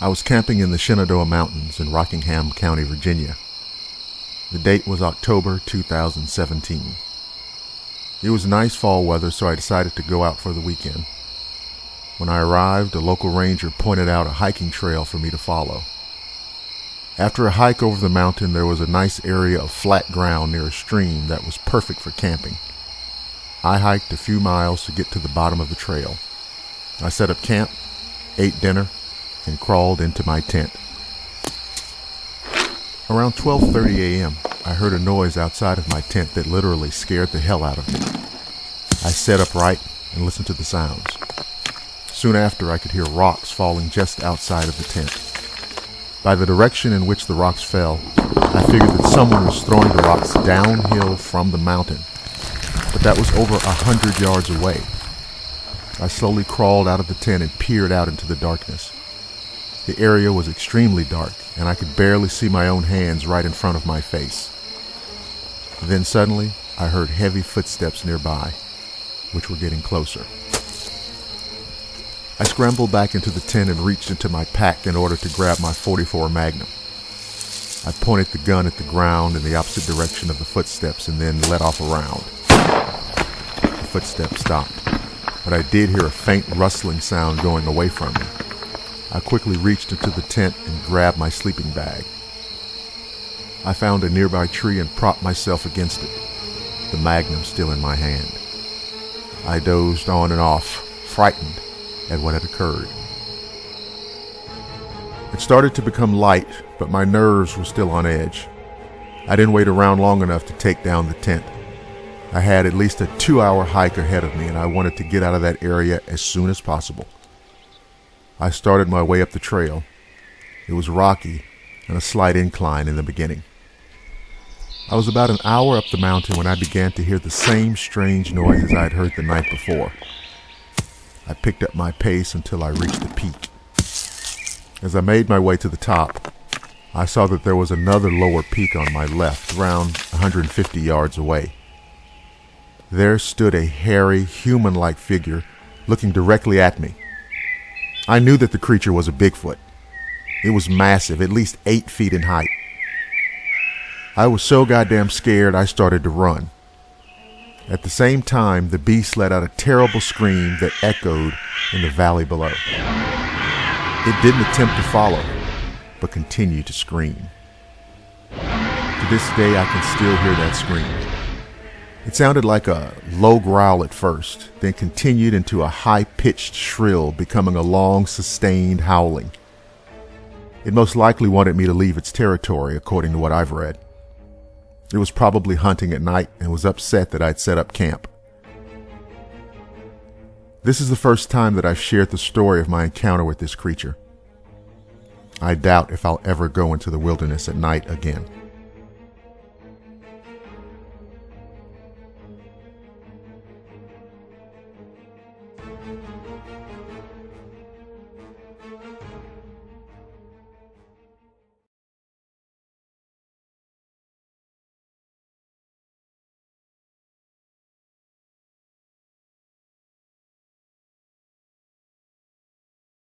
I was camping in the Shenandoah Mountains in Rockingham County, Virginia. The date was October 2017. It was nice fall weather, so I decided to go out for the weekend. When I arrived, a local ranger pointed out a hiking trail for me to follow. After a hike over the mountain, there was a nice area of flat ground near a stream that was perfect for camping. I hiked a few miles to get to the bottom of the trail. I set up camp, ate dinner, and crawled into my tent. Around 12:30 a.m., I heard a noise outside of my tent that literally scared the hell out of me. I sat upright and listened to the sounds. Soon after, I could hear rocks falling just outside of the tent. By the direction in which the rocks fell, I figured that someone was throwing the rocks downhill from the mountain, but that was over 100 yards away. I slowly crawled out of the tent and peered out into the darkness. The area was extremely dark, and I could barely see my own hands right in front of my face. Then suddenly, I heard heavy footsteps nearby, which were getting closer. I scrambled back into the tent and reached into my pack in order to grab my .44 Magnum. I pointed the gun at the ground in the opposite direction of the footsteps and then let off a round. The footsteps stopped, but I did hear a faint rustling sound going away from me. I quickly reached into the tent and grabbed my sleeping bag. I found a nearby tree and propped myself against it, the Magnum still in my hand. I dozed on and off, frightened at what had occurred. It started to become light, but my nerves were still on edge. I didn't wait around long enough to take down the tent. I had at least a 2-hour hike ahead of me, and I wanted to get out of that area as soon as possible. I started my way up the trail. It was rocky and a slight incline in the beginning. I was about an hour up the mountain when I began to hear the same strange noises I had heard the night before. I picked up my pace until I reached the peak. As I made my way to the top, I saw that there was another lower peak on my left, around 150 yards away. There stood a hairy, human-like figure looking directly at me. I knew that the creature was a Bigfoot. It was massive, at least 8 feet in height. I was so goddamn scared I started to run. At the same time, the beast let out a terrible scream that echoed in the valley below. It didn't attempt to follow, but continued to scream. To this day, I can still hear that scream. It sounded like a low growl at first, then continued into a high-pitched shrill, becoming a long, sustained howling. It most likely wanted me to leave its territory, according to what I've read. It was probably hunting at night and was upset that I'd set up camp. This is the first time that I've shared the story of my encounter with this creature. I doubt if I'll ever go into the wilderness at night again.